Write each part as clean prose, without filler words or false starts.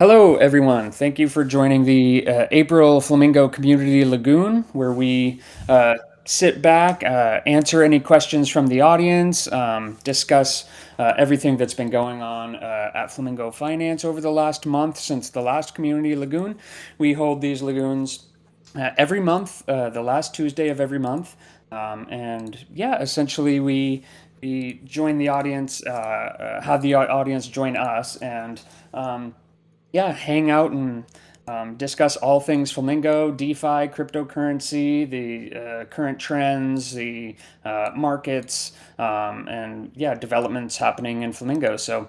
Hello, everyone. Thank you for joining the April Flamingo Community Lagoon, where we sit back, answer any questions from the audience, discuss everything that's been going on at Flamingo Finance over the last month since the last Community Lagoon. We hold these lagoons every month, the last Tuesday of every month. And yeah, essentially we join the audience, have the audience join us, and yeah, hang out and discuss all things Flamingo, DeFi, cryptocurrency, the current trends, the markets, and yeah, developments happening in Flamingo. So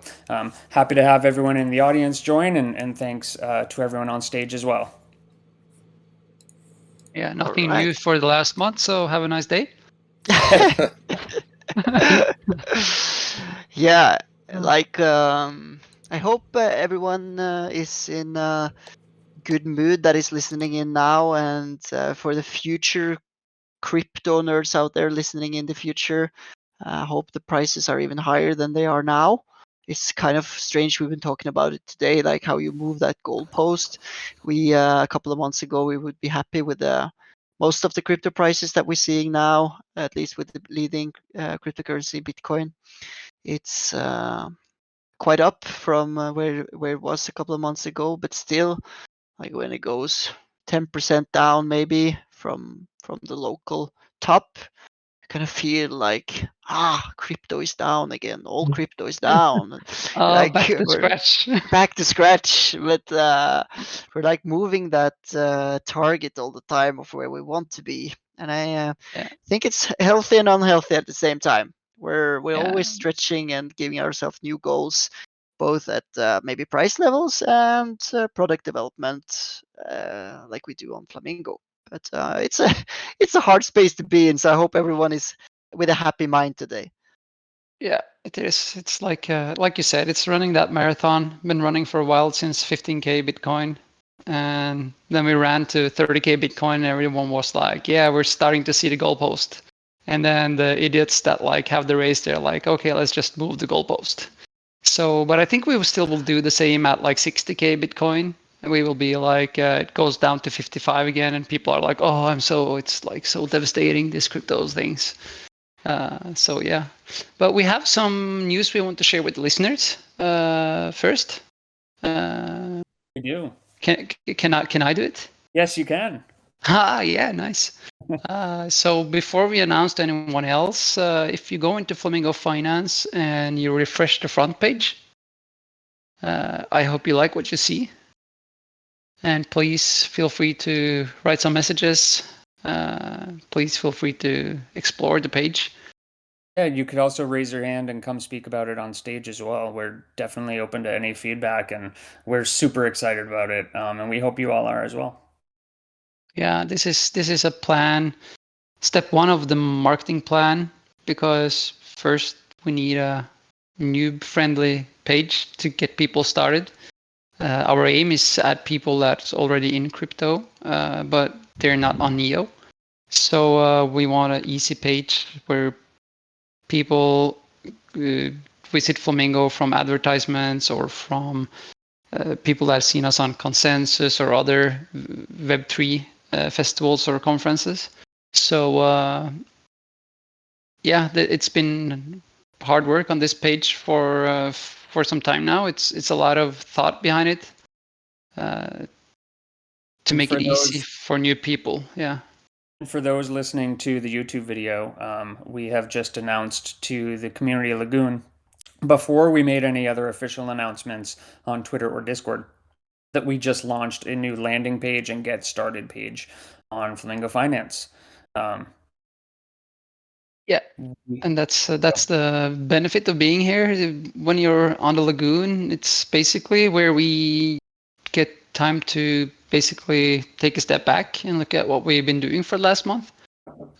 happy to have everyone in the audience join, and thanks to everyone on stage as well. Yeah, All nothing right. new for the last month, so have a nice day. Yeah, I hope everyone is in a good mood that is listening in now, and for the future crypto nerds out there listening in the future, I hope the prices are even higher than they are now. It's kind of strange. We've been talking about it today, like how you move that goalpost. We a couple of months ago we would be happy with most of the crypto prices that we're seeing now, at least with the leading cryptocurrency Bitcoin. It's quite up from where it was a couple of months ago, but still, like when it goes 10% down maybe from the local top, kind of feel like crypto is down again, all crypto is down. Like Back to we're scratch. back to scratch, but we're like moving that target all the time of where we want to be, and I Yeah, think it's healthy and unhealthy at the same time. We're yeah, always stretching and giving ourselves new goals, both at maybe price levels and product development, like we do on Flamingo. But it's a hard space to be in. So I hope everyone is with a happy mind today. yeah. It is. It's like you said, it's running that marathon. Been running for a while since 15K Bitcoin, and then we ran to 30K Bitcoin, and everyone was like, "Yeah, we're starting to see the goalpost." And then the idiots that like have the race, they're like, "Okay, let's just move the goalpost." So, but I think we will still will do the same at like 60K Bitcoin. We will be like, it goes down to 55 again, and people are like, "Oh, it's like so devastating, these crypto things." So yeah, but we have some news we want to share with the listeners first. We do. Can I do it? Yes, you can. Yeah, nice. So before we announce to anyone else, if you go into Flamingo Finance and you refresh the front page, I hope you like what you see. And please feel free to write some messages. Please feel free to explore the page. Yeah, you could also raise your hand and come speak about it on stage as well. We're definitely open to any feedback, and we're super excited about it. And we hope you all are as well. Yeah, this is a plan. Step one of the marketing plan, because first we need a noob-friendly page to get people started. Our aim is to add people that's already in crypto, but they're not on Neo. So we want an easy page where people visit Flamingo from advertisements or from people that have seen us on Consensus or other Web3 festivals or conferences. So yeah, it's been hard work on this page for some time now. It's a lot of thought behind it to And make for it easy those for new people. Yeah. for those listening to the YouTube video, we have just announced to the Community Lagoon before we made any other official announcements on Twitter or Discord that we just launched a new landing page and get started page on Flamingo Finance. Um, Yeah, and that's the benefit of being here. When you're on the lagoon, it's basically where we get time to basically take a step back and look at what we've been doing for the last month.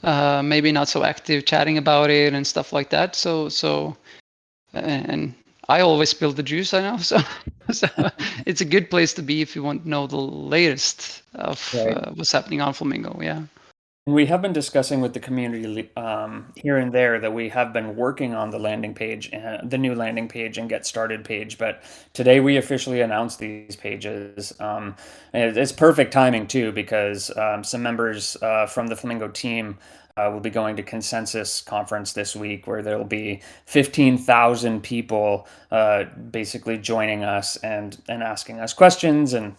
Maybe not so active chatting about it and stuff like that. So and I always spill the juice, I know. So it's a good place to be if you want to know the latest of Right. what's happening on Flamingo. Yeah. We have been discussing with the community here and there that we have been working on the landing page, the new landing page and get started page. But today we officially announced these pages. And it's perfect timing too because some members from the Flamingo team will be going to Consensus Conference this week, where there will be 15,000 people basically joining us and asking us questions and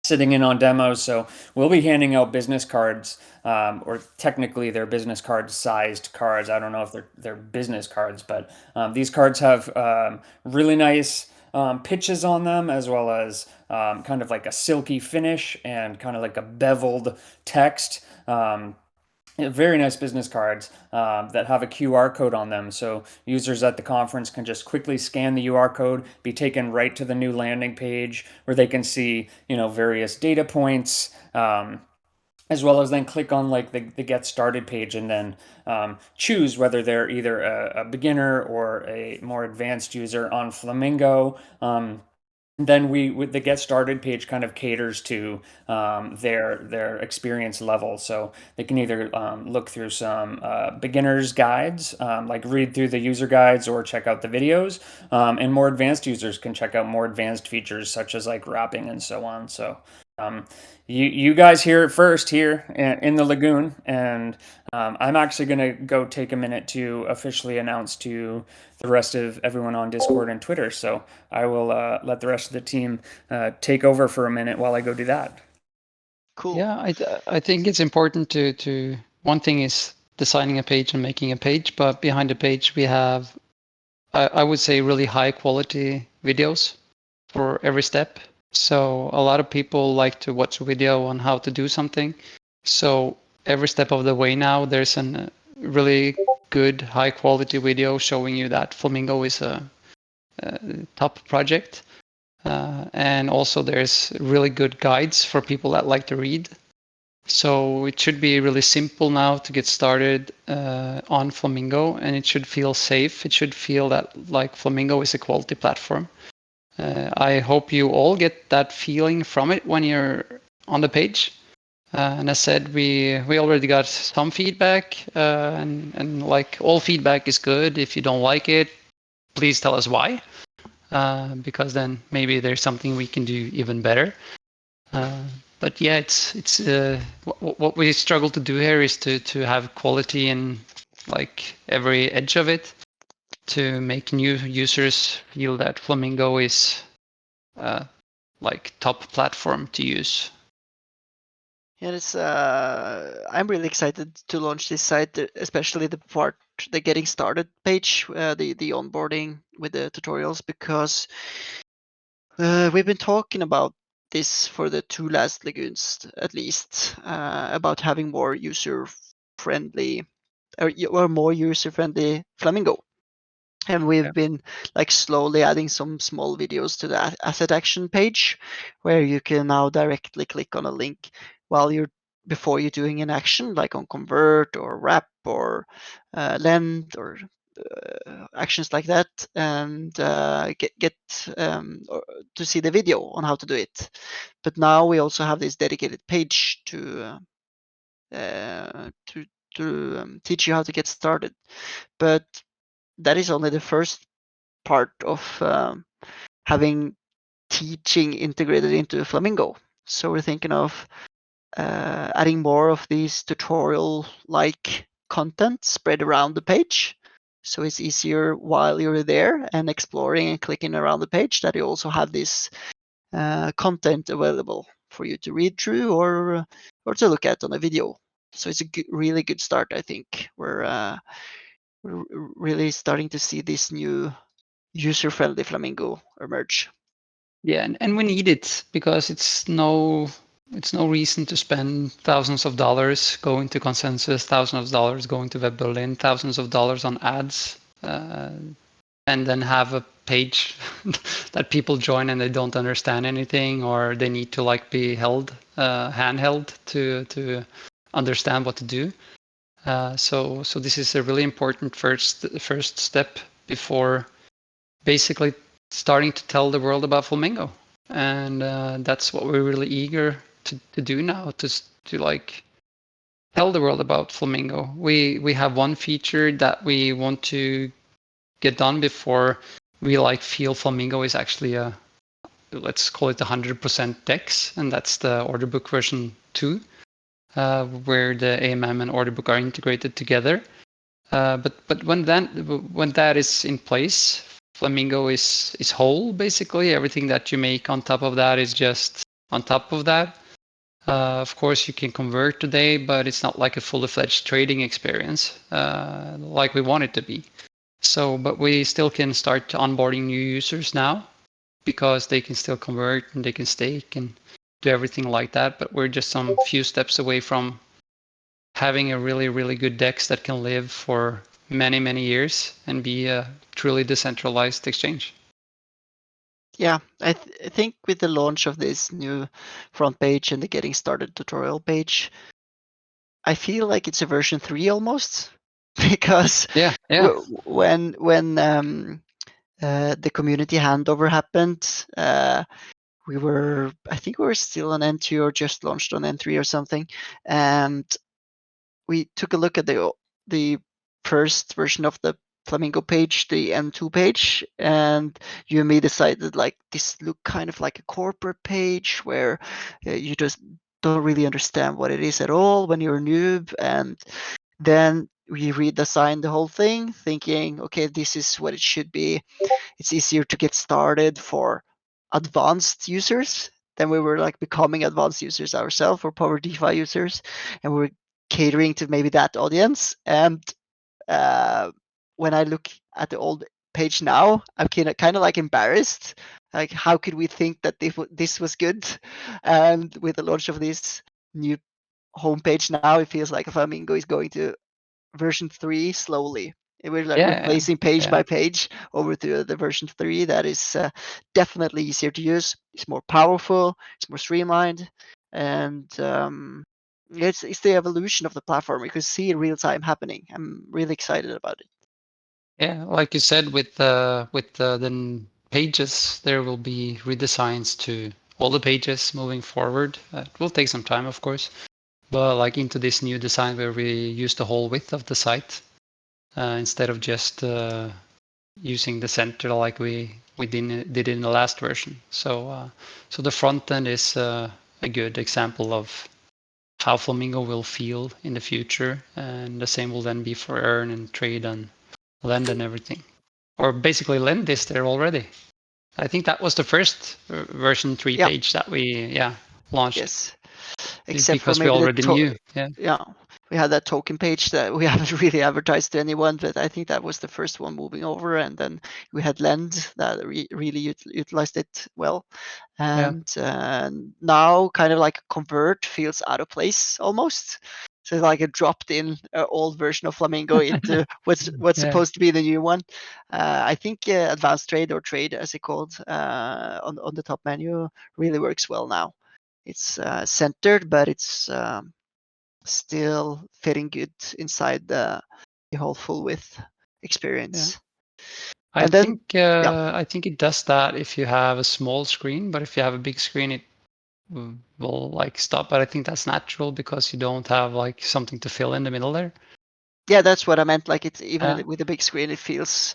sitting in on demos. So we'll be handing out business cards, or technically they're business card sized cards. I don't know if they're business cards, but these cards have really nice pitches on them, as well as kind of like a silky finish and kind of like a beveled text. Very nice business cards that have a QR code on them. So users at the conference can just quickly scan the QR code, be taken right to the new landing page where they can see, various data points, as well as then click on like the get started page and then choose whether they're either a beginner or a more advanced user on Flamingo. Then we with the get started page kind of caters to their experience level, so they can either look through some beginners guides, like read through the user guides or check out the videos, and more advanced users can check out more advanced features such as like wrapping and so on. So um, you guys hear it first here in the Lagoon, and I'm actually going to go take a minute to officially announce to the rest of everyone on Discord and Twitter. So I will let the rest of the team take over for a minute while I go do that. Cool. Yeah, I think it's important to one thing is designing a page and making a page, but behind the page we have I would say really high quality videos for every step. So a lot of people like to watch a video on how to do something. So every step of the way now, there's a really good high quality video showing you that Flamingo is a top project. And also there's really good guides for people that like to read. So it should be really simple now to get started on Flamingo, and it should feel safe. It should feel that like Flamingo is a quality platform. I hope you all get that feeling from it when you're on the page. And as said, we already got some feedback, and like all feedback is good. If you don't like it, please tell us why, because then maybe there's something we can do even better. But yeah, it's what we struggle to do here is to have quality in like every edge of it, to make new users feel that Flamingo is like top platform to use. Yeah, it's, I'm really excited to launch this site, especially the getting started page, the onboarding with the tutorials, because we've been talking about this for the two last Lagoons, at least, about having more user-friendly or more user-friendly Flamingo. And we've been like slowly adding some small videos to the asset action page, where you can now directly click on a link before you're doing an action, like on convert or wrap or lend or actions like that, and get to see the video on how to do it. But now we also have this dedicated page to teach you how to get started. But that is only the first part of having teaching integrated into Flamingo. So we're thinking of adding more of these tutorial-like content spread around the page. So it's easier while you're there and exploring and clicking around the page that you also have this content available for you to read through or to look at on a video. So it's a really good start, I think. We're really starting to see this new user-friendly Flamingo emerge. Yeah, and we need it because it's no reason to spend thousands of dollars going to Consensus, thousands of dollars going to Web Berlin, thousands of dollars on ads, and then have a page that people join and they don't understand anything, or they need to like be held handheld to understand what to do. So this is a really important first step before basically starting to tell the world about Flamingo, and that's what we're really eager to do now, to like tell the world about Flamingo. We have one feature that we want to get done before we feel Flamingo is actually a, let's call it 100% DEX, and that's the order book version 2, where the AMM and order book are integrated together. But when that is in place, Flamingo is whole basically. Everything that you make on top of that is just on top of that. Of course, you can convert today, but it's not like a fully fledged trading experience like we want it to be. So, but we still can start onboarding new users now because they can still convert and they can stake and do everything like that. But we're just some few steps away from having a really, really good DEX that can live for many, many years and be a truly decentralized exchange. Yeah, I think with the launch of this new front page and the getting started tutorial page, I feel like it's a version 3 almost because Yeah. when the community handover happened, I think we were still on N2 or just launched on N3 or something, and we took a look at the first version of the Flamingo page, the N2 page, and you and me decided like this looked kind of like a corporate page where you just don't really understand what it is at all when you're a noob. And then we redesigned the whole thing, thinking, okay, this is what it should be. It's easier to get started for advanced users. Then we were like becoming advanced users ourselves, or Power DeFi users, and we're catering to maybe that audience. And when I look at the old page now, I'm kind of like embarrassed. Like, how could we think that this was good? And with the launch of this new homepage now, it feels like Flamingo is going to version 3 slowly. We're like replacing page by page over to the version 3 that is definitely easier to use. It's more powerful. It's more streamlined, and it's the evolution of the platform. You can see in real time happening. I'm really excited about it. Yeah, like you said, with the pages, there will be redesigns to all the pages moving forward. It will take some time, of course, but like into this new design where we use the whole width of the site instead of just using the center like we did in the last version. So so the front end is a good example of how Flamingo will feel in the future, and the same will then be for earn and trade and lend and everything. Or basically lend is there already. I think that was the first version 3 page that we launched. Yes, except for because we maybe already knew. Yeah, we had that token page that we haven't really advertised to anyone, but I think that was the first one moving over, and then we had Lend that really utilized it well, and now kind of like Convert feels out of place almost. So like a dropped in old version of Flamingo into what's supposed to be the new one. I think Advanced Trade, or Trade as it called on the top menu, really works well now. It's centered, but it's still fitting good inside the whole full width experience. I think it does that if you have a small screen, but if you have a big screen, it will like stop. But I think that's natural because you don't have like something to fill in the middle there. Yeah, that's what I meant. Like, it's even with a big screen, it feels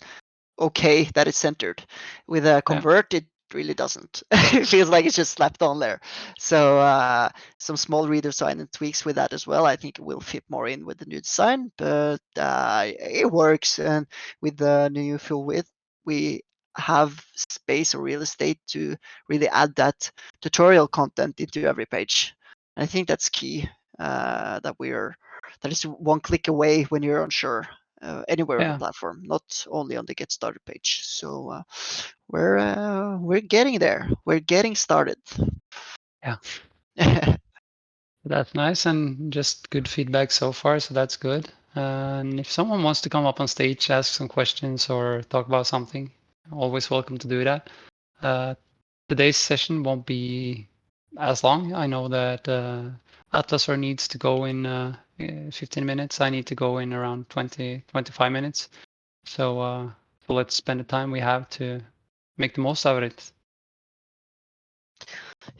okay that it's centered. With a Convert, it really doesn't. It feels like it's just slapped on there. So some small redesign and tweaks with that as well. I think it will fit more in with the new design, but it works. And with the new full width, we have space or real estate to really add that tutorial content into every page. And I think that's key. That is one click away when you're unsure. Anywhere on the platform, not only on the Get Started page. So we're getting there. We're getting started. Yeah. That's nice, and just good feedback so far, so that's good. And if someone wants to come up on stage, ask some questions or talk about something, always welcome to do that. Today's session won't be as long. I know that Atlasor needs to go in 15 minutes. I need to go in around 25 minutes. So let's spend the time we have to make the most of it.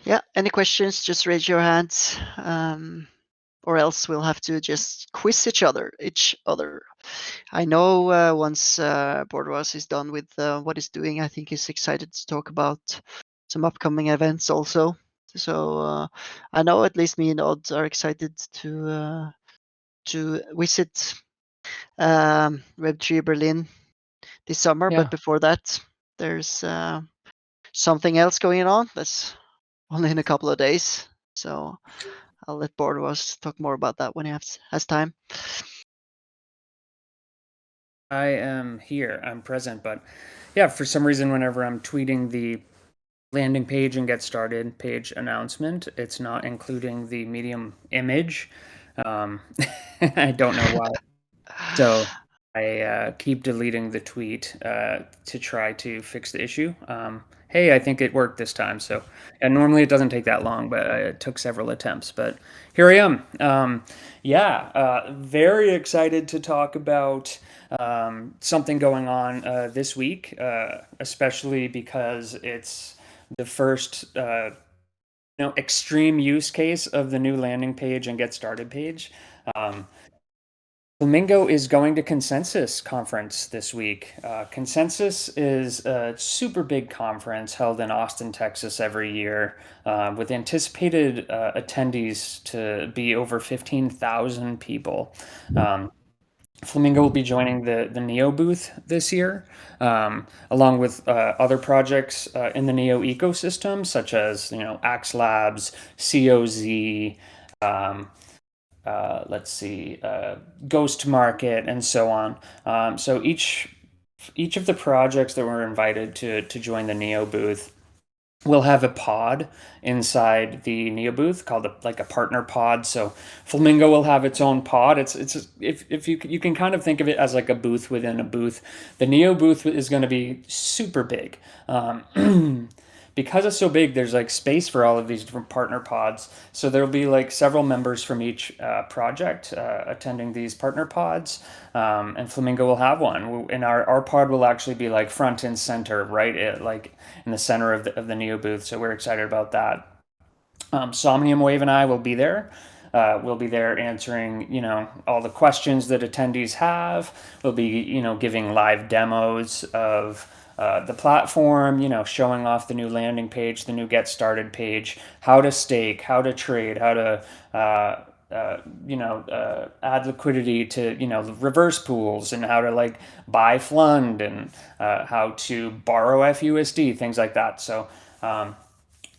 Yeah, any questions, just raise your hands, or else we'll have to just quiz each other. I know once Boardwas is done with what he's doing, I think he's excited to talk about some upcoming events also. So I know at least me and Odd are excited to visit Web3 Berlin this summer. Yeah. But before that, there's something else going on. That's only in a couple of days. So I'll let Boardwas talk more about that when he has time. I am here. I'm present, but yeah, for some reason, whenever I'm tweeting the landing page and get started page announcement, it's not including the Medium image. I don't know why. So I keep deleting the tweet to try to fix the issue. Hey, I think it worked this time. So, and normally it doesn't take that long, but it took several attempts. But here I am. Very excited to talk about something going on this week, especially because it's the first extreme use case of the new landing page and get started page. Um, Flamingo is going to Consensus conference this week. Consensus is a super big conference held in Austin, Texas every year, with anticipated attendees to be over 15,000 people. Flamingo will be joining the Neo booth this year, along with other projects in the Neo ecosystem, such as Axe Labs, COZ, let's see, Ghost Market, and so on. So each of the projects that were invited to join the Neo booth will have a pod inside the Neo booth called like a partner pod. So Flamingo will have its own pod. It's if you can kind of think of it as like a booth within a booth. The Neo booth is going to be super big. Because it's so big, there's like space for all of these different partner pods. So there'll be like several members from each project attending these partner pods, and Flamingo will have one. And our pod will actually be like front and center, right, like in the center of the Neo booth. So we're excited about that. Somnium Wave and I will be there. We'll be there answering, all the questions that attendees have. We'll be, giving live demos of the platform, showing off the new landing page, the new get started page, how to stake, how to trade, how to, add liquidity to, reverse pools, and how to like buy Flund, and how to borrow FUSD, things like that. So,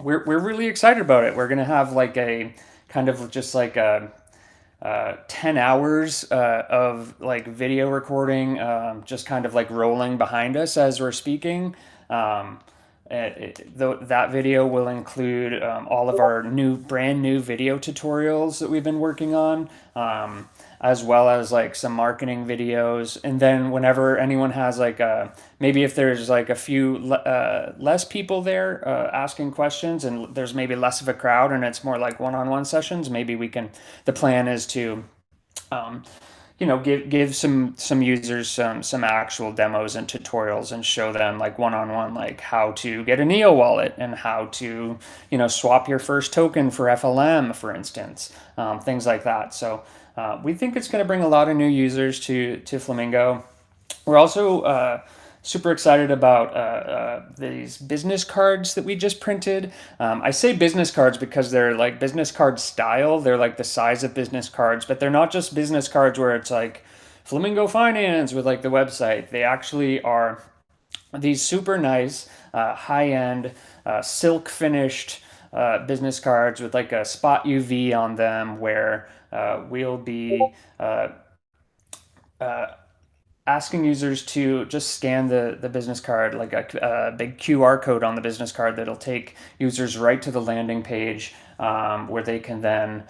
we're really excited about it. We're gonna have like a kind of just like a 10 hours of like video recording, just kind of like rolling behind us as we're speaking. That video will include all of our brand new video tutorials that we've been working on, as well as like some marketing videos. And then whenever anyone has like maybe if there's like a few less people there asking questions, and there's maybe less of a crowd and it's more like one-on-one sessions, maybe the plan is to um, give some users some actual demos and tutorials, and show them like one-on-one, like how to get a Neo wallet, and how to swap your first token for FLM, for instance, things like that. So we think it's going to bring a lot of new users to Flamingo. We're also super excited about these business cards that we just printed. I say business cards because they're like business card style. They're like the size of business cards, but they're not just business cards where it's like Flamingo Finance with like the website. They actually are these super nice, high end, silk finished business cards with like a spot UV on them, where we'll be asking users to just scan the business card, like a big QR code on the business card that'll take users right to the landing page, where they can then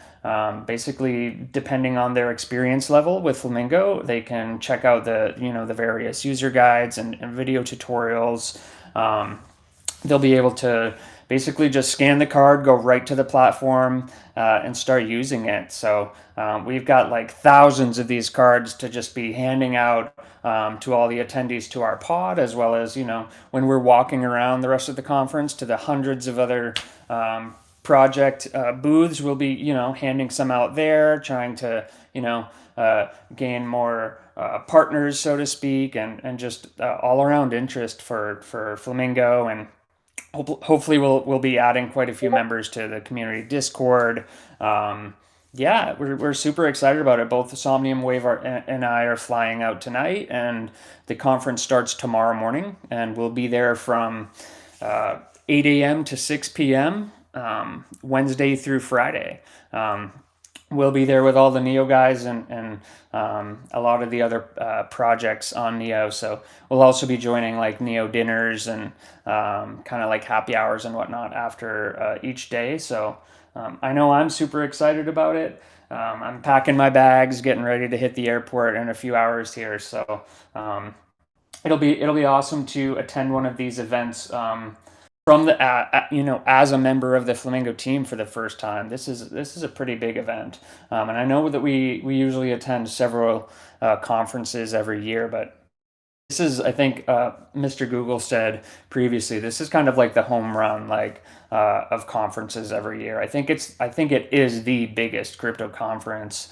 basically, depending on their experience level with Flamingo, they can check out the various user guides and video tutorials. They'll be able to basically just scan the card, go right to the platform, and start using it. So we've got like thousands of these cards to just be handing out to all the attendees to our pod, as well as when we're walking around the rest of the conference to the hundreds of other project booths. We'll be, handing some out there, trying to, gain more partners, so to speak, and just all around interest for Flamingo. And hopefully we'll be adding quite a few members to the community Discord. Yeah, we're super excited about it. Both Somnium Wave and I are flying out tonight, and the conference starts tomorrow morning, and we'll be there from 8 a.m. to 6 p.m. Wednesday through Friday. We'll be there with all the Neo guys and a lot of the other projects on Neo. So we'll also be joining like Neo dinners and kind of like happy hours and whatnot after each day. So I know I'm super excited about it. I'm packing my bags, getting ready to hit the airport in a few hours here. So it'll be awesome to attend one of these events from the as a member of the Flamingo team for the first time. This is a pretty big event, and I know that we usually attend several conferences every year, but this is, I think, Mr. Google said previously, this is kind of like the home run, like of conferences every year. I think it is the biggest crypto conference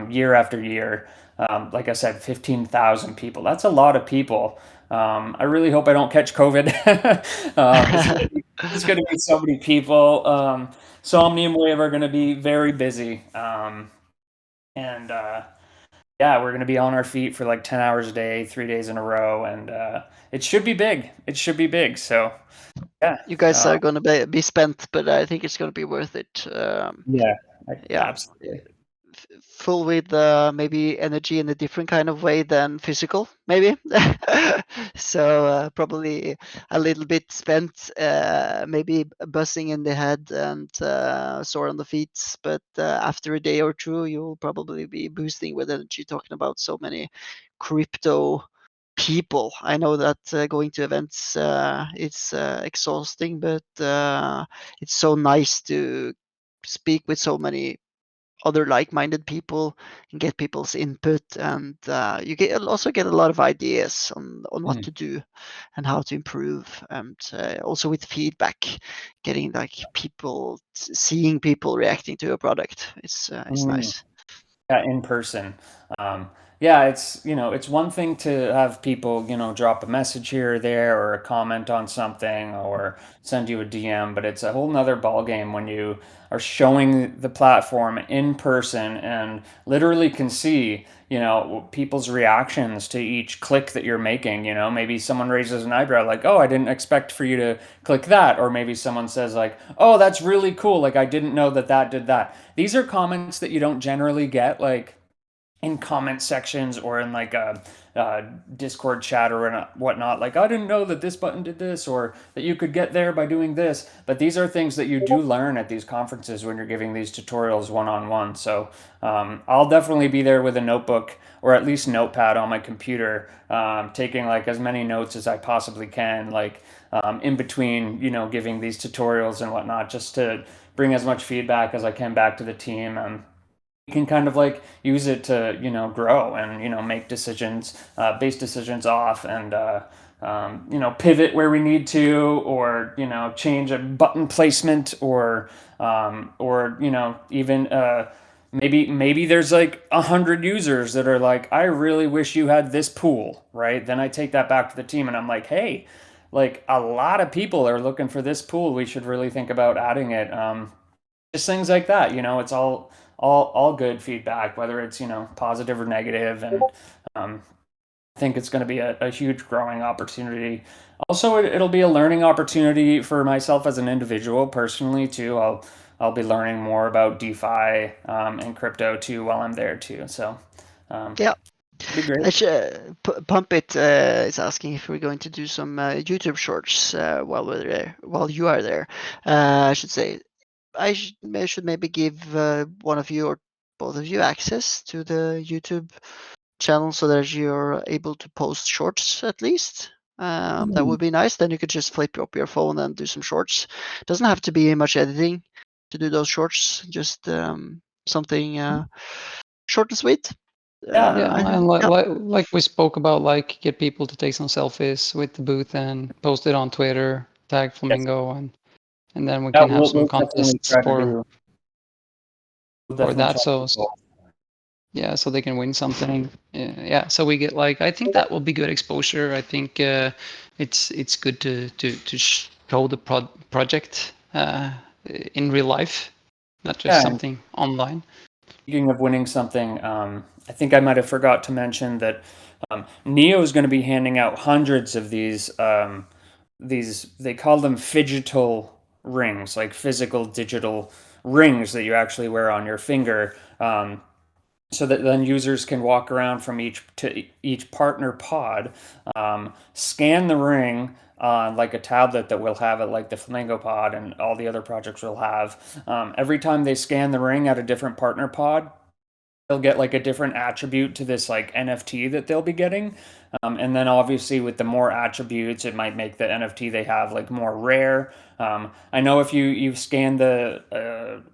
year after year. Like I said, 15,000 people. That's a lot of people. I really hope I don't catch COVID. It's gonna be so many people. Somnium Wave are gonna be very busy, and yeah, we're gonna be on our feet for like 10 hours a day, 3 days in a row, and it should be big. It should be big. So yeah, You guys are going to be spent, but I think it's going to be worth it. yeah, Yeah. absolutely. Full with maybe energy in a different kind of way than physical, maybe. So probably a little bit spent, maybe buzzing in the head and sore on the feet. But after a day or two, you'll probably be boosting with energy, talking about so many crypto people. I know that going to events it's exhausting, but it's so nice to speak with so many other like-minded people and get people's input, and you also get a lot of ideas on what to do and how to improve, and also with feedback, getting like people seeing people reacting to a product. It's Mm. nice. Yeah, in person. Yeah, it's one thing to have people, drop a message here or there or a comment on something or send you a DM, but it's a whole nother ballgame when you are showing the platform in person and literally can see, people's reactions to each click that you're making. Maybe someone raises an eyebrow like, "Oh, I didn't expect for you to click that," or maybe someone says like, "Oh, that's really cool. Like I didn't know that did that." These are comments that you don't generally get like in comment sections or in like a Discord chat or whatnot. Like, I didn't know that this button did this or that you could get there by doing this. But these are things that you do learn at these conferences when you're giving these tutorials one on one. So I'll definitely be there with a notebook or at least notepad on my computer, taking like as many notes as I possibly can, like in between, giving these tutorials and whatnot, just to bring as much feedback as I can back to the team. You can kind of like use it to grow and make decisions, base decisions off, and pivot where we need to, or change a button placement, or even maybe there's like 100 users that are like, I really wish you had this pool, right? Then I take that back to the team and I'm like, hey, like a lot of people are looking for this pool, we should really think about adding it. Just things like that. It's all good feedback, whether it's positive or negative, and I think it's going to be a huge growing opportunity. Also, it'll be a learning opportunity for myself as an individual, personally too. I'll be learning more about DeFi and crypto too while I'm there too. So Yeah. it'll be great. Pump It is asking if we're going to do some YouTube shorts while we're there, while you are there. I should say I should maybe give one of you or both of you access to the YouTube channel so that you're able to post shorts at least. That would be nice. Then you could just flip up your phone and do some shorts. Doesn't have to be much editing to do those shorts. Just something short and sweet. Yeah. Yeah, and like we spoke about, like get people to take some selfies with the booth and post it on Twitter, tag Yes. Flamingo, and and then we Yeah, can have some we'll definitely contests try to do. We'll for definitely that. try to So do both. yeah, so they can win something. Yeah, so we get like, I think that will be good exposure. I think it's good to show the project in real life, not just Yeah, and something online. speaking of winning something, I think I might have forgot to mention that Neo is going to be handing out hundreds of these they call them phygital rings, like physical digital rings that you actually wear on your finger. So that then users can walk around from each partner pod, scan the ring on like a tablet that we'll have at like the Flamingo pod and all the other projects will have. Every time they scan the ring at a different partner pod, they'll get like a different attribute to this like NFT that they'll be getting. And then obviously with the more attributes, it might make the NFT they have like more rare. I know if you scan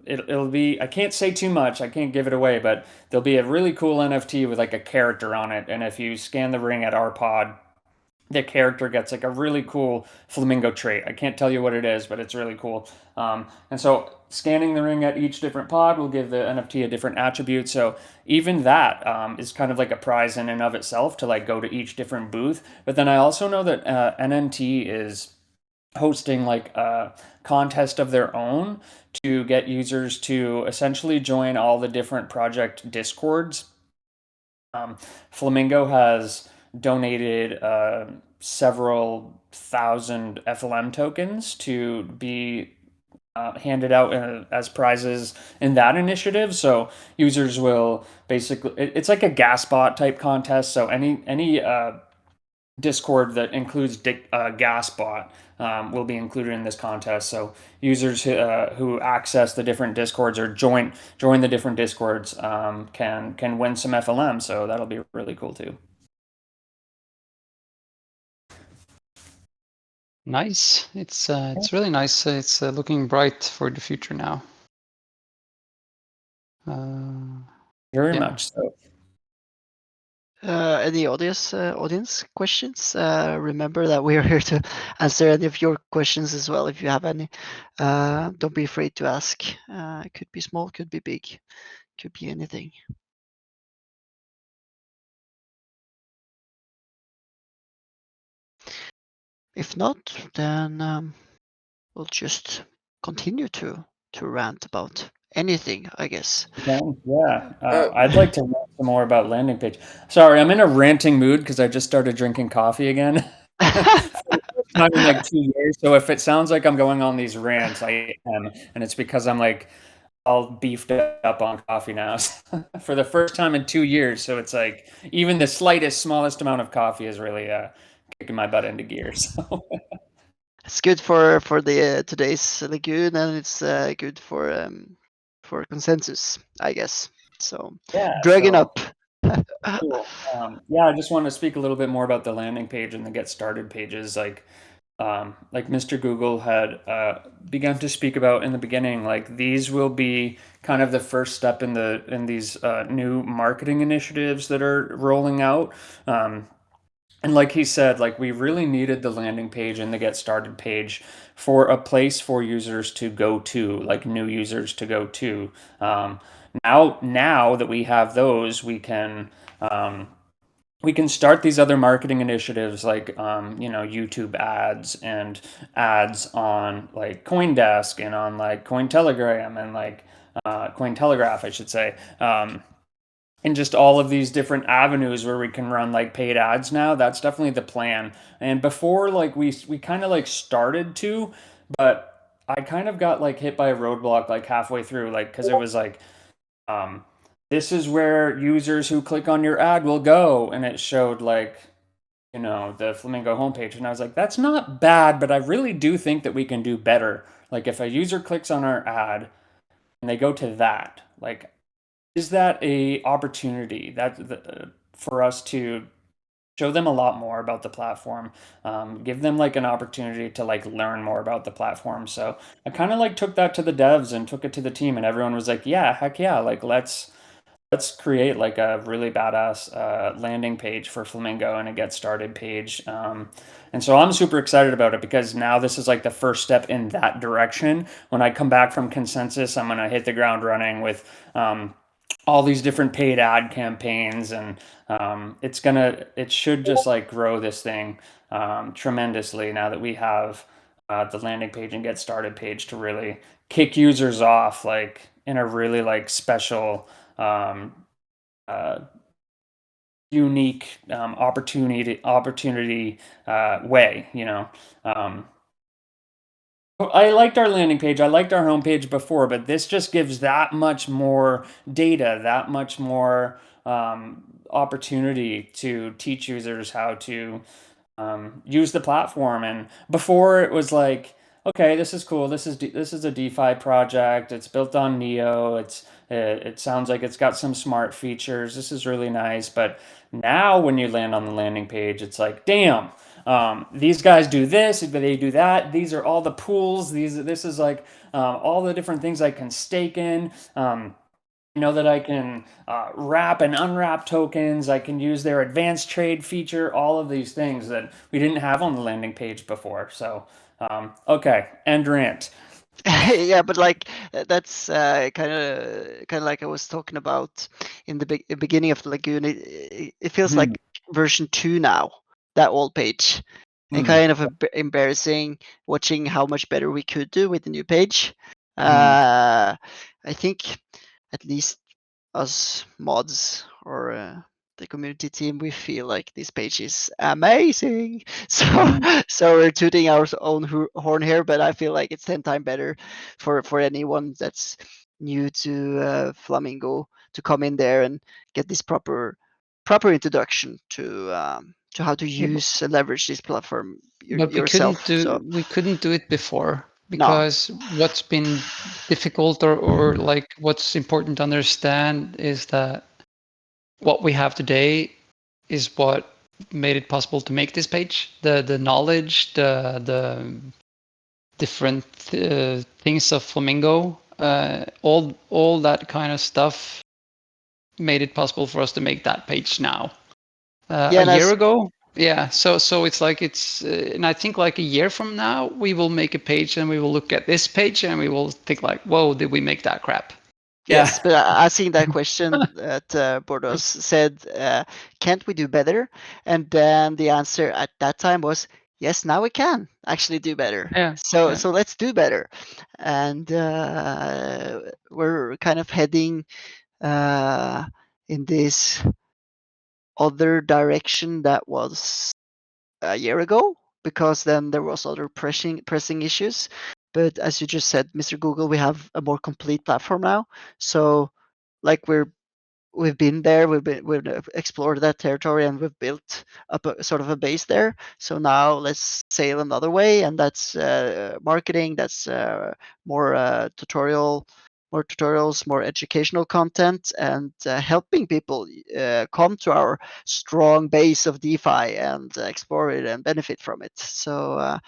it'll be, I can't say too much, I can't give it away, but there'll be a really cool NFT with like a character on it. And if you scan the ring at our pod, the character gets like a really cool flamingo trait. I can't tell you what it is, but it's really cool. And so scanning the ring at each different pod will give the NFT a different attribute. So even that is kind of like a prize in and of itself to like go to each different booth. But then I also know that NNT is hosting like a contest of their own to get users to essentially join all the different project discords. Flamingo has donated several thousand FLM tokens to be handed out as prizes in that initiative. So users will basically, it's like a gas bot type contest. So any Discord that includes Gasbot will be included in this contest. So users who access the different Discords or join the different Discords can win some FLM. So that'll be really cool too. Nice. It's really nice. It's looking bright for the future now. Very Yeah. much so. Any audience questions? Remember that we are here to answer any of your questions as well. If you have any, don't be afraid to ask. It could be small, could be big, could be anything. If not, then we'll just continue to rant about anything, I guess. Yeah, I'd like to rant some more about landing page. Sorry, I'm in a ranting mood because I just started drinking coffee again. Not in like 2 years. So if it sounds like I'm going on these rants, I am, and it's because I'm like all beefed up on coffee now for the first time in 2 years. So it's like even the slightest, smallest amount of coffee is really kicking my butt into gear. So It's good for the today's Lagoon, and it's good for consensus, I guess. So yeah, dragging so up. cool. Yeah, I just want to speak a little bit more about the landing page and the get started pages. Like Mr. Google had begun to speak about in the beginning, like these will be kind of the first step in these new marketing initiatives that are rolling out. And like he said, like we really needed the landing page and the get started page for a place for users to go to, like new users to go to. Now that we have those, um, we can start these other marketing initiatives like YouTube ads and ads on like CoinDesk and on like Cointelegram and like Cointelegraph, I should say. And just all of these different avenues where we can run like paid ads now. That's definitely the plan. And before, like we kind of like started to, but I kind of got like hit by a roadblock like halfway through, like because it was like um, this is where users who click on your ad will go, and it showed like the Flamingo homepage, and I was like, that's not bad, but I really do think that we can do better. Like if a user clicks on our ad and they go to that, like is that a opportunity for us to show them a lot more about the platform, give them like an opportunity to like learn more about the platform. So I kind of like took that to the devs and took it to the team, and everyone was like, yeah, heck yeah, like let's create like a really badass landing page for Flamingo and a get started page. And so I'm super excited about it because now this is like the first step in that direction. When I come back from consensus, I'm going to hit the ground running with all these different paid ad campaigns, and it should just like grow this thing tremendously now that we have the landing page and get started page to really kick users off like in a really like special uh, unique opportunity way. I liked our landing page. I liked our homepage before, but this just gives that much more data, that much more opportunity to teach users how to use the platform. And before it was like, okay, this is cool. This is a DeFi project. It's built on Neo. It sounds like it's got some smart features. This is really nice. But now when you land on the landing page, it's like, damn. These guys do this, they do that. These are all the pools. This is like all the different things I can stake in. I know that I can wrap and unwrap tokens. I can use their advanced trade feature, all of these things that we didn't have on the landing page before. So, okay, end rant. Yeah, but like that's kind of like I was talking about in the beginning of the Lagoon. It feels like version 2 now, that old page, and kind of embarrassing watching how much better we could do with the new page. I think at least us mods or the community team, we feel like this page is amazing. So so we're tooting our own horn here, but I feel like it's 10 times better for anyone that's new to Flamingo to come in there and get this proper introduction to how to use and leverage this platform But yourself. So we couldn't do it before no, because what's been difficult or like what's important to understand is that what we have today is what made it possible to make this page. The knowledge, the different things of Flamingo, all that kind of stuff made it possible for us to make that page now. yeah, A and year as ago, yeah. So it's like and I think like a year from now we will make a page and we will look at this page and we will think like, whoa, did we make that crap? yes, but I seen that question that Bordos said, can't we do better? And then the answer at that time was, yes, now we can actually do better. Yeah. So Yeah. so let's do better. And we're kind of heading in this other direction that was a year ago, because then there was other pressing issues. But as you just said, Mr. Google, we have a more complete platform now. So like we've been there, we've explored that territory, and we've built up a sort of a base there. So now let's sail another way, and that's marketing. That's more tutorials, more educational content, and helping people come to our strong base of DeFi and explore it and benefit from it. So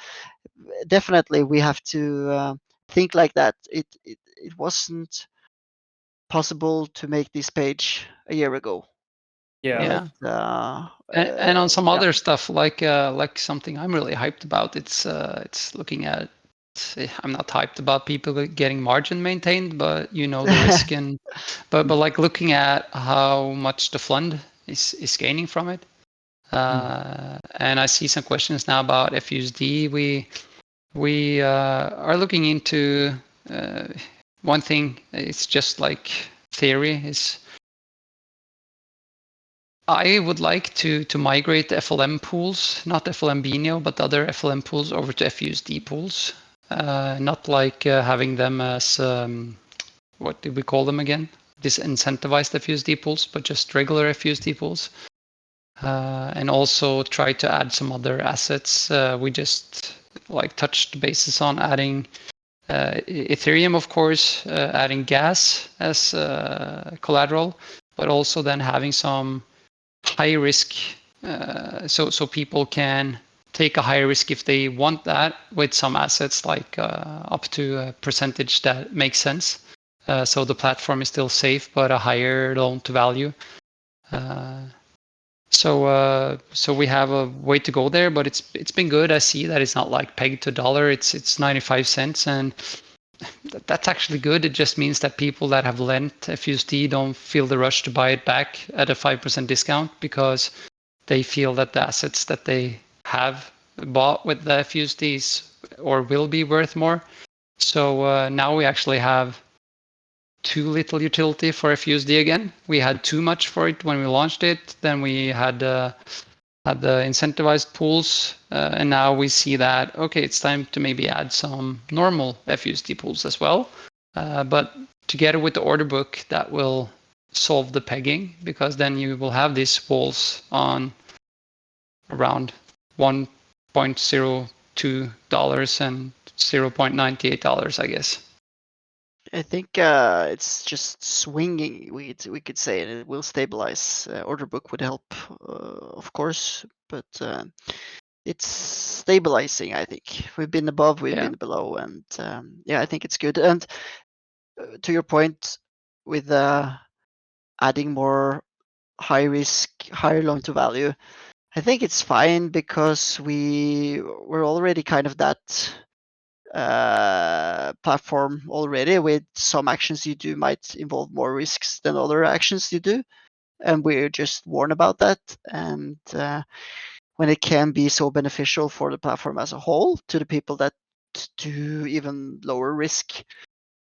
definitely we have to think like that. It wasn't possible to make this page a year ago. Yeah. Yeah. But And on some yeah. other stuff like something I'm really hyped about, it's looking at. I'm not hyped about people getting margin maintained, but you know the risk and but like looking at how much the fund is gaining from it. And I see some questions now about FUSD. We are looking into one thing. It's just like theory is. I would like to migrate the FLM pools, not FLM Benio, but other FLM pools over to FUSD pools. Not like having them as what did we call them again? Disincentivized FUSD pools, but just regular FUSD pools. And also try to add some other assets. We just like touched bases on adding Ethereum, of course, adding gas as collateral, but also then having some high risk, so people can take a higher risk if they want that with some assets like up to a percentage that makes sense. So the platform is still safe, but a higher loan to value. So we have a way to go there, but it's been good. I see that it's not like pegged to dollar. It's 95 cents, and that's actually good. It just means that people that have lent FUSD don't feel the rush to buy it back at a 5% discount because they feel that the assets that they have bought with the FUSDs or will be worth more. So now we actually have too little utility for FUSD again. We had too much for it when we launched it. Then we had the incentivized pools, and now we see that, okay, it's time to maybe add some normal FUSD pools as well. But together with the order book, that will solve the pegging, because then you will have these walls on around $1.02 and $0.98, I guess. I think it's just swinging. We could say, and it will stabilize. Order book would help, of course, but it's stabilizing. I think we've been above, we've been below, and yeah, I think it's good. And to your point, with adding more high risk, higher loan to value, I think it's fine because we're already kind of that platform already. With some actions you do might involve more risks than other actions you do, and we're just warned about that. And when it can be so beneficial for the platform as a whole to the people that do even lower risk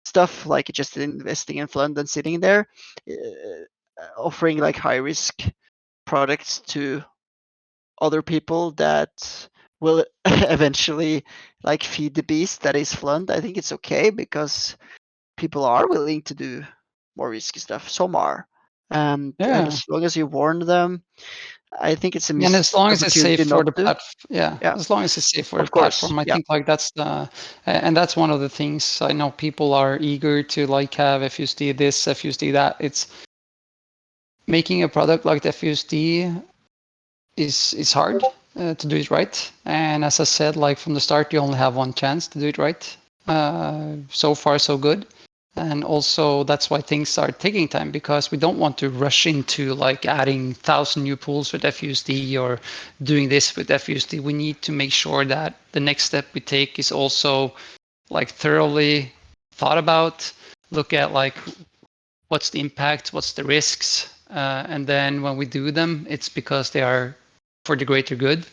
stuff, like just investing in fund and sitting there, offering like high risk products to other people that will eventually like feed the beast that is Flund, I think it's okay because people are willing to do more risky stuff. Some are. And as long as you warn them, I think it's a And as missed long as it's opportunity safe for not the to. platform, Yeah, as long as it's safe for the of course. platform, I Yeah. think like that's and that's one of the things. I know people are eager to like have FUSD this, FUSD that. It's making a product like the FUSD is hard to do it right. And as I said, like from the start, you only have one chance to do it right. So far, so good. And also that's why things are taking time, because we don't want to rush into like adding 1,000 new pools with FUSD or doing this with FUSD. We need to make sure that the next step we take is also like thoroughly thought about, look at like what's the impact, what's the risks, and then when we do them, it's because they are for the greater good.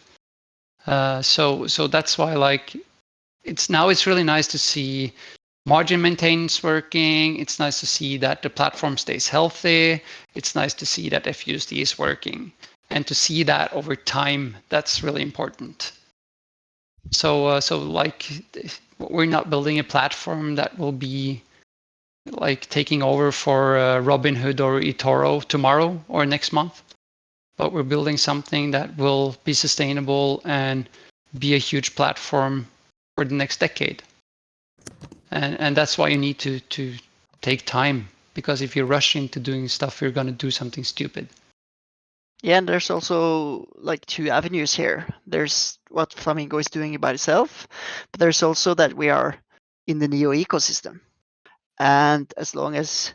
So that's why like it's really nice to see margin maintenance working. It's nice to see that the platform stays healthy. It's nice to see that FUSD is working, and to see that over time, that's really important. So like we're not building a platform that will be like taking over for Robinhood or eToro tomorrow or next month, but we're building something that will be sustainable and be a huge platform for the next decade. And that's why you need to take time, because if you rush into doing stuff, you're going to do something stupid. Yeah, and there's also like two avenues here. There's what Flamingo is doing by itself, but there's also that we are in the Neo ecosystem. And as long as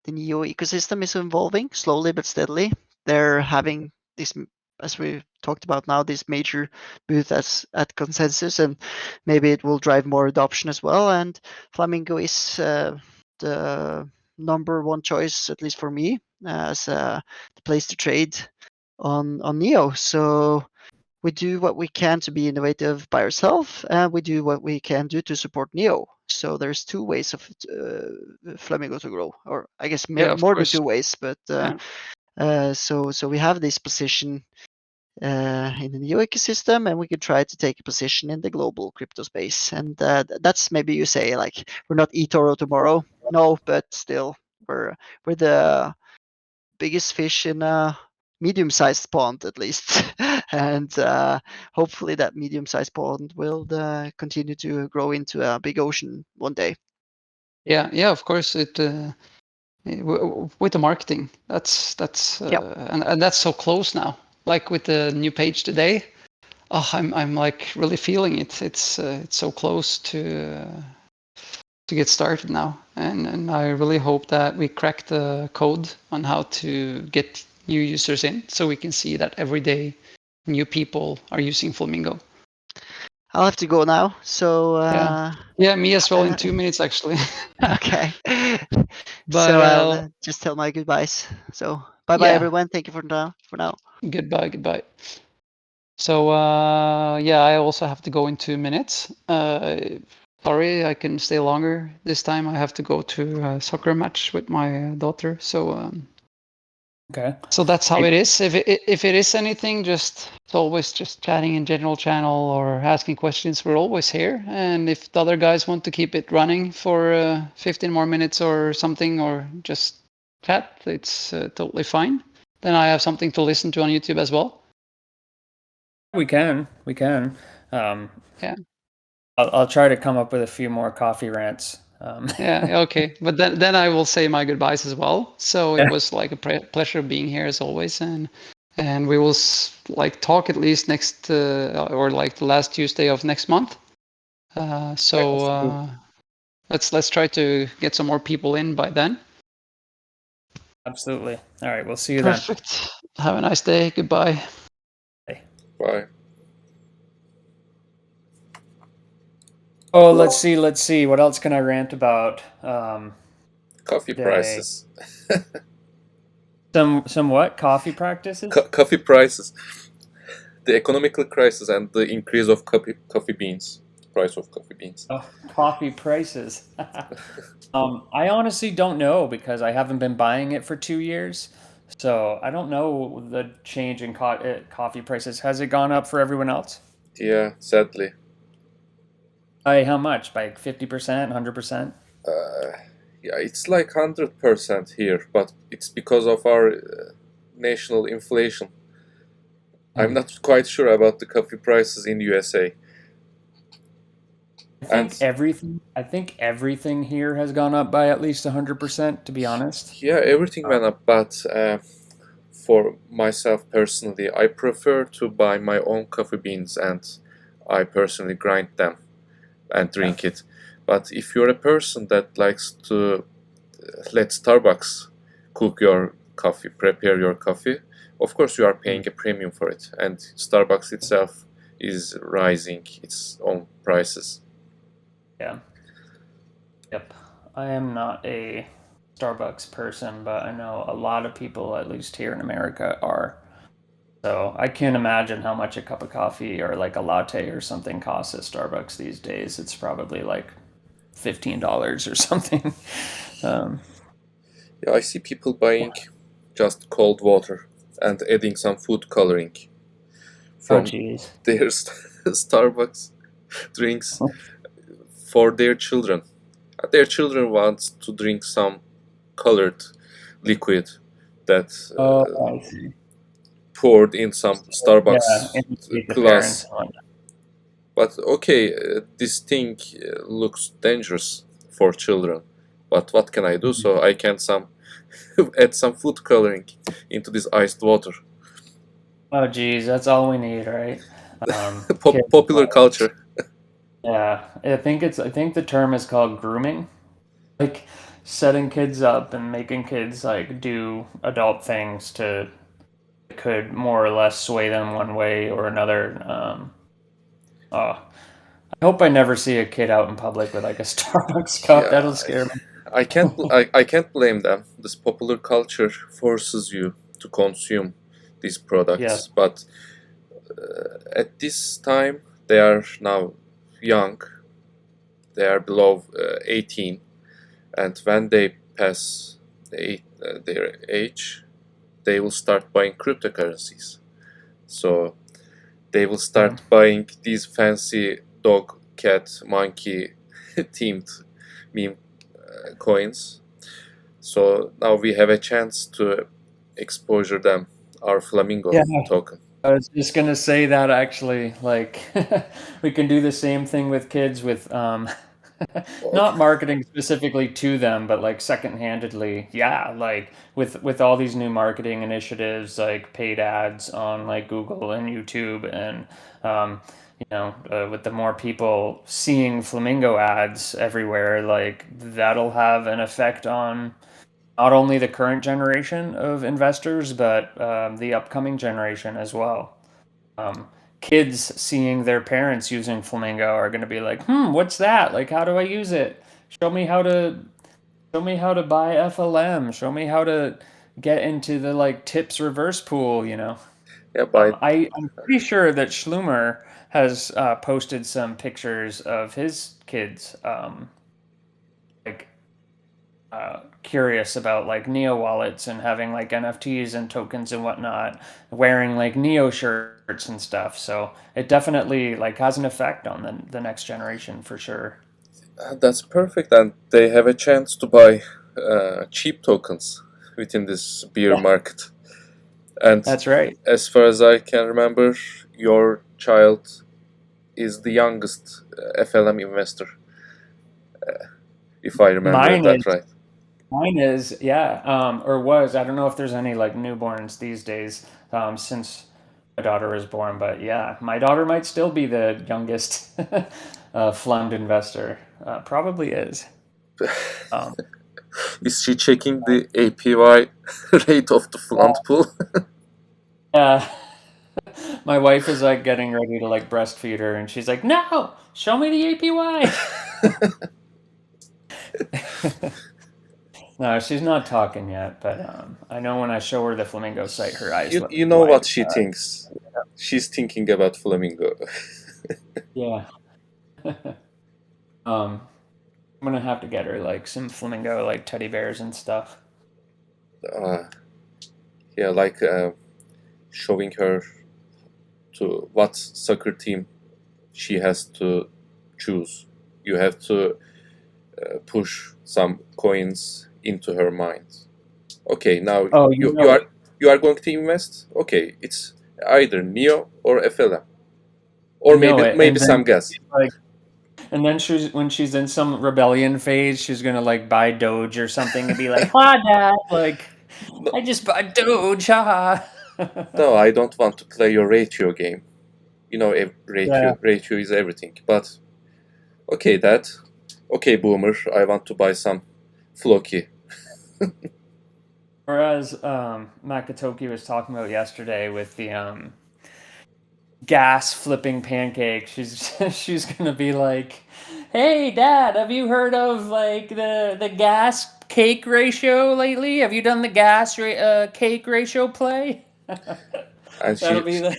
the Neo ecosystem is evolving slowly but steadily, they're having this, as we talked about now, this major booth at Consensus, and maybe it will drive more adoption as well. And Flamingo is the number one choice, at least for me, as the place to trade on Neo. So we do what we can to be innovative by ourselves, and we do what we can do to support Neo. So there's two ways of Flamingo to grow, or I guess more than two ways. But so we have this position in the Neo ecosystem, and we could try to take a position in the global crypto space. And that's, maybe you say like we're not eToro tomorrow. No, but still we're the biggest fish in a medium-sized pond, at least. And hopefully that medium-sized pond will continue to grow into a big ocean one day. Yeah, of course. It with the marketing, that's and that's so close now. Like with the new page today, I'm like really feeling it. It's so close to get started now. And I really hope that we crack the code on how to get new users in, so we can see that every day new people are using Flamingo. I'll have to go now. So Yeah, me as well in 2 minutes actually. okay. But So I'll just tell my goodbyes. So bye bye yeah, everyone. Thank you for now. goodbye. So yeah, I also have to go in 2 minutes. Sorry, I can stay longer this time. I have to go to a soccer match with my daughter. So Okay. so that's how it is. If it is anything, just it's always just chatting in general channel or asking questions. We're always here. And if the other guys want to keep it running for 15 more minutes or something, or just chat, it's totally fine. Then I have something to listen to on YouTube as well. We can. Yeah. I'll try to come up with a few more coffee rants. Yeah, okay. But then I will say my goodbyes as well. So it Yeah. was like a pleasure being here as always, and we will like talk at least next or like the last Tuesday of next month. So let's try to get some more people in by then. Absolutely. All right, we'll see you Perfect. Have a nice day. Goodbye. then. Bye. Oh, let's see. What else can I rant about? Coffee Today. prices. Some what? Coffee practices? Coffee prices. The economical crisis and the increase of coffee beans. Price of coffee beans. Oh, coffee prices. I honestly don't know because I haven't been buying it for 2 years. So I don't know the change in coffee prices. Has it gone up for everyone else? Yeah, sadly. By how much? By 50%, 100%? Yeah, it's like 100% here, but it's because of our national inflation. I'm not quite sure about the coffee prices in USA. I think everything here has gone up by at least 100%, to be honest. Yeah, everything went up, but for myself personally, I prefer to buy my own coffee beans and I personally grind them and drink it. But if you're a person that likes to let Starbucks cook your coffee, prepare your coffee, of course you are paying a premium for it. And Starbucks itself is rising its own prices. Yeah. Yep. I am not a Starbucks person, but I know a lot of people, at least here in America, are. So I can't imagine how much a cup of coffee or like a latte or something costs at Starbucks these days. It's probably like $15 or something. Um, Yeah, I see people buying just cold water and adding some food coloring oh, from geez. their Starbucks drinks for their children. Their children want to drink some colored liquid that Oh, I see. poured in some Yeah, Starbucks indicate the parents glass. and whatnot. But okay, this thing looks dangerous for children. But what can I do? So I can some add some food coloring into this iced water. Oh, geez, that's all we need, right? Kids. Popular culture. Yeah, I think the term is called grooming. Like setting kids up and making kids like do adult things to could more or less sway them one way or another. Oh, I hope I never see a kid out in public with like a Starbucks cup. Yeah, That'll scare me. I can't blame them. This popular culture forces you to consume these Yeah. products, but at this time they are now young. They are below 18, and when they pass their age, they will start buying cryptocurrencies. So they will Yeah. start buying these fancy dog, cat, monkey themed meme coins. So now we have a chance to exposure them our Flamingo Yeah. token. I was just gonna say that actually, like we can do the same thing with kids with not marketing specifically to them, but like second-handedly. Yeah, like with all these new marketing initiatives, like paid ads on like Google and YouTube and with the more people seeing Flamingo ads everywhere, like that'll have an effect on not only the current generation of investors, but the upcoming generation as well. Kids seeing their parents using Flamingo are going to be like, what's that? Like, how do I use it? Show me how to show me how to buy FLM. Show me how to get into the like tips reverse pool. Yeah, by I'm pretty sure that Schlumer has posted some pictures of his kids, like curious about like Neo wallets and having like NFTs and tokens and whatnot, wearing like Neo shirts and stuff. So it definitely like has an effect on the next generation for sure. that's perfect, and they have a chance to buy cheap tokens within this bear Yeah, market. And that's right. as far as I can remember, your child is the youngest FLM investor, if I remember Mine that is right. Mine is, yeah, or was. I don't know if there's any like newborns these days, since my daughter was born, but yeah, my daughter might still be the youngest fund investor. Probably is. Um, Is she checking the APY rate of the fund pool? yeah, my wife is like getting ready to like breastfeed her, and she's like, "No, show me the APY." No, she's not talking yet, but I know when I show her the Flamingo site, her eyes You know widen. what she thinks. She's thinking about Flamingo. Yeah. I'm gonna have to get her like some Flamingo like teddy bears and stuff. uh, yeah, like showing her to what soccer team she has to choose. You have to push some coins into her mind. Okay, now Oh, you are going to invest. Okay, it's either Neo or FLM, or you know it, maybe some gas. and then she's when she's in some rebellion phase, she's gonna like buy Doge or something and be like, "Ha, Dad! Like, No, I just bought Doge, haha." no, I don't want to play your ratio game. You know, Yeah. ratio is everything. But okay, Dad. Okay, Boomer, I want to buy some Floki. Whereas Makatoki was talking about yesterday with the gas flipping pancake, she's gonna be like, "Hey, Dad, have you heard of like the gas cake ratio lately? Have you done the cake ratio play?" and That'll she be the. will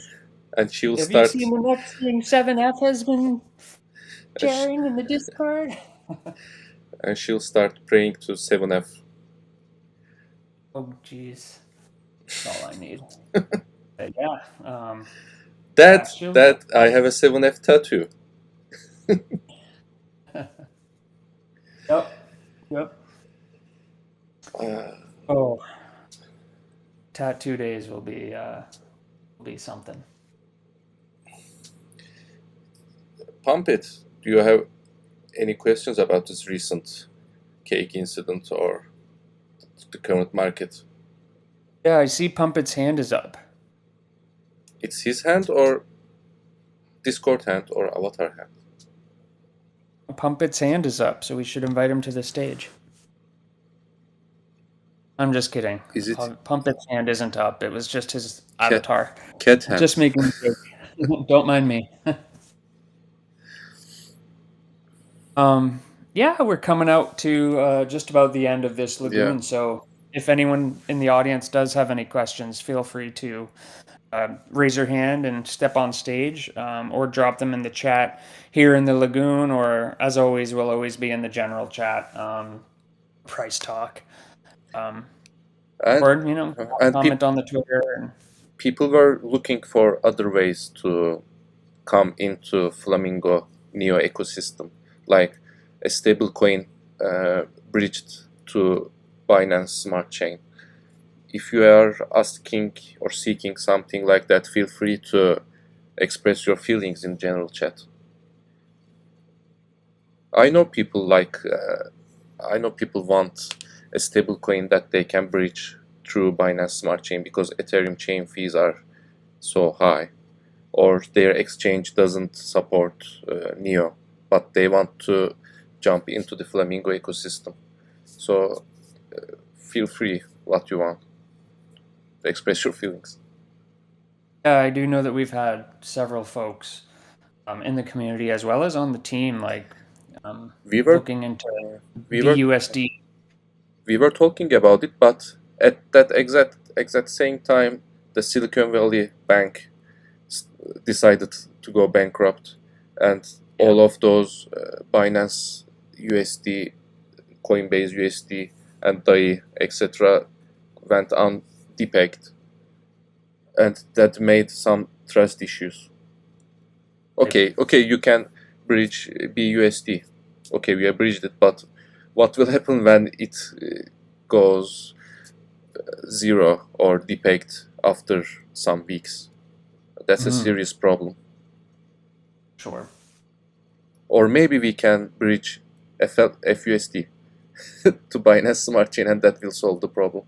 Have you start seen the next thing 7F has been and she, sharing in the Discord? she'll start praying to 7F. Oh, jeez, that's all I need. But yeah, Dad, yeah, she'll. Dad, I have a 7F tattoo. Yep, yep. Uh, Oh, tattoo days will be something. Pump it. Do you have any questions about this recent cake incident or the current market? Yeah, I see Pumpet's hand is up. It's his hand or Discord hand or avatar hand? Pumpet's hand is up, so we should invite him to the stage. I'm just kidding. Is it Pumpet's hand isn't up. It was just his cat, avatar. cat hand? Just making a joke. Don't mind me. Yeah, we're coming out to just about the end of this Yeah. lagoon. So if anyone in the audience does have any questions, feel free to raise your hand and step on stage, or drop them in the chat here in the lagoon, or as always, we'll always be in the general chat. Price talk, And or and comment on the Twitter. And people were looking for other ways to come into Flamingo Neo ecosystem, like a stablecoin bridged to Binance Smart Chain. If you are asking or seeking something like that, feel free to express your feelings in general chat. I know people I know people want a stablecoin that they can bridge through Binance Smart Chain because Ethereum chain fees are so high. or their exchange doesn't support Neo, but they want to jump into the Flamingo ecosystem. So feel free what you want to express your feelings. Yeah, I do know that we've had several folks in the community as well as on the team, like We were looking into we were BUSD. we were talking about it, but at that exact same time, the Silicon Valley Bank decided to go bankrupt, and all of those Binance USD, Coinbase USD, and DAI, etc., went undepegged, and that made some trust issues. Okay, you can bridge BUSD. Okay, we have bridged it, but what will happen when it goes zero or depegged after some weeks? That's a serious problem. Sure. Or maybe we can bridge FUSD to Binance Smart Chain, and that will solve the problem.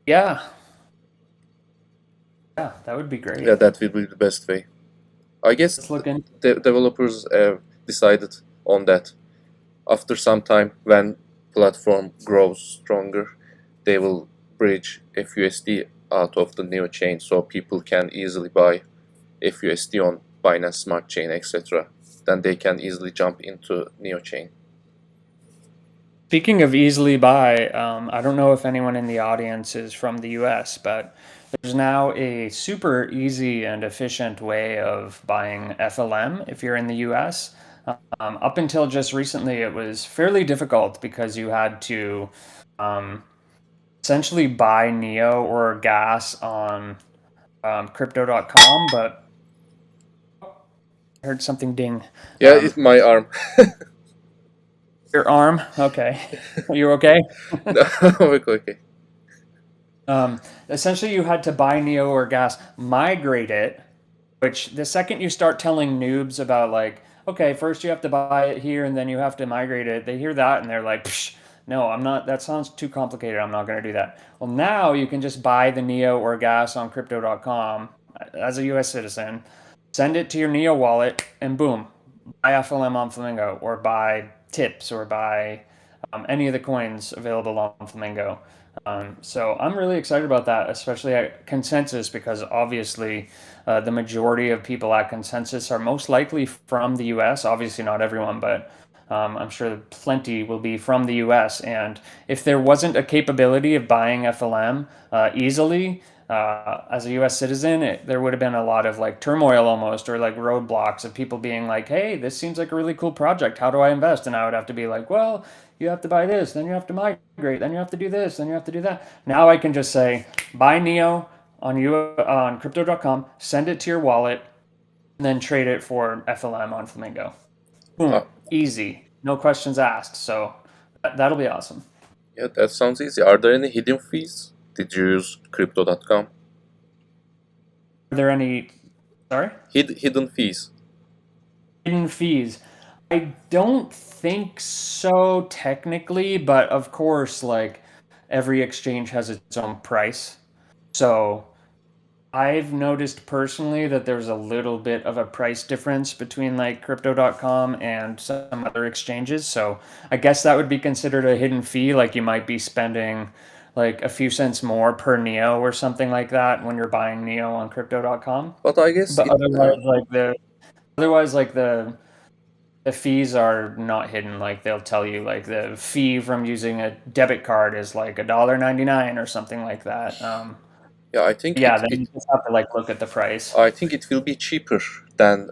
Yeah. Yeah, that would be great. Yeah, that will be the best way. I guess Let's look into the developers have decided on that. After some time, when platform grows stronger, they will bridge FUSD out of the Neo chain, so people can easily buy FUSD on Binance Smart Chain, etc. Then they can easily jump into Neo chain. Speaking of easily buy, I don't know if anyone in the audience is from the US, but there's now a super easy and efficient way of buying FLM if you're in the US. Up until just recently, it was fairly difficult because you had to essentially buy Neo or gas on crypto.com, but I heard something ding. Yeah, it's my arm. Your arm? Okay. Are you okay? No, okay. Essentially, you had to buy Neo or gas, migrate it, which the second you start telling noobs about, like, okay, first you have to buy it here and then you have to migrate it, they hear that and they're like, psh, no, I'm not, that sounds too complicated. I'm not going to do that. Well, now you can just buy the Neo or gas on crypto.com as a US citizen, send it to your Neo wallet, and boom, buy FLM on Flamingo or buy tips or buy any of the coins available on Flamingo. So I'm really excited about that, especially at Consensus, because obviously the majority of people at Consensus are most likely from the US. Obviously, not everyone, but I'm sure plenty will be from the US. And if there wasn't a capability of buying FLM easily, as a US citizen, there would have been a lot of like turmoil almost, or like roadblocks of people being like, hey, this seems like a really cool project. How do I invest? And I would have to be like, well, you have to buy this, then you have to migrate, then you have to do this, then you have to do that. Now I can just say, buy Neo on crypto.com, send it to your wallet, and then trade it for FLM on Flamingo. Boom, easy, no questions asked. So that'll be awesome. Yeah, that sounds easy. Are there any hidden fees? Did you use crypto.com? Are there any, sorry? Hidden fees. Hidden fees. I don't think so technically, but of course, like every exchange has its own price. So I've noticed personally that there's a little bit of a price difference between like crypto.com and some other exchanges. So I guess that would be considered a hidden fee. Like you might be spending like a few cents more per Neo or something like that when you're buying Neo on crypto.com. But I guess But otherwise, the fees are not hidden. Like they'll tell you like the fee from using a debit card is like $1.99 or something like that. yeah, I think Yeah, then you just have to like look at the price. I think it will be cheaper than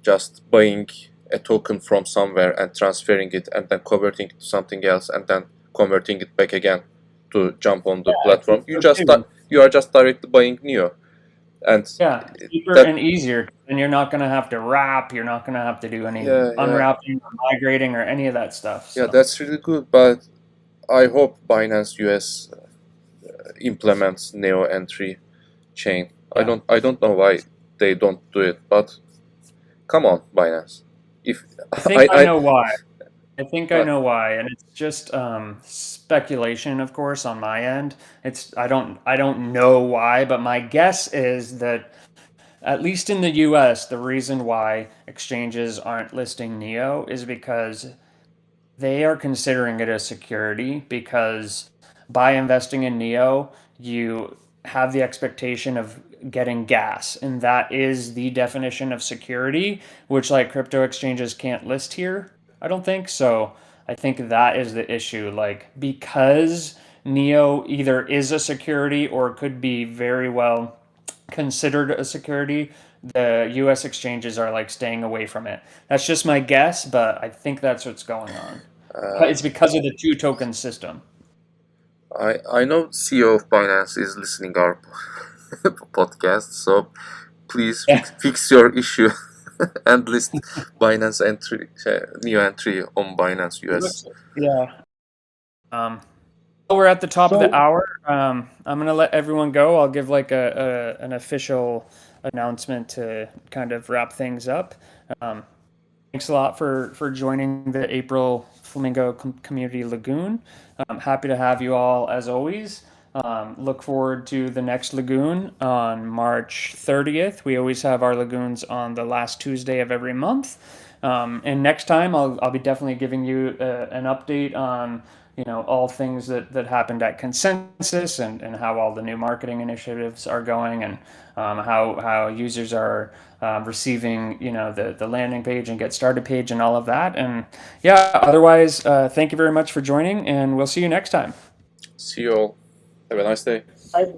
just buying a token from somewhere and transferring it and then converting it to something else and then converting it back again to jump on the platform. You are just directly buying Neo, and Yeah, cheaper that and easier, and you're not gonna have to wrap. You're not gonna have to do any yeah unwrapping or migrating or any of that stuff. yeah So that's really good. But I hope Binance US implements Neo entry chain. yeah, I don't know why they don't do it, but come on, Binance. If I think I I know why. I think I but know why, and it's just speculation, of course, on my end. I don't know why, but my guess is that at least in the US, the reason why exchanges aren't listing NEO is because they are considering it a security, because by investing in NEO, you have the expectation of getting gas, and that is the definition of security, which like crypto exchanges can't list here, I don't think. So I think that is the issue. Like, because NEO either is a security or could be very well considered a security, the US exchanges are like staying away from it. That's just my guess, but I think that's what's going on. It's because of the two token system. I know CEO of Binance is listening our podcast, so please fix your issue and list Binance entry, new entry on Binance US. Yeah. We're at the top of the hour. I'm gonna let everyone go. I'll give like an official announcement to kind of wrap things up. Thanks a lot for joining the April Flamingo Community Lagoon. I'm happy to have you all as always. Look forward to the next Lagoon on March 30th. We always have our Lagoons on the last Tuesday of every month. And next time, I'll be definitely giving you an update on all things that happened at Consensus, and how all the new marketing initiatives are going, and how users are receiving the landing page and get started page and all of that. And yeah, otherwise, thank you very much for joining, and we'll see you next time. See you all. Have a nice day. Bye.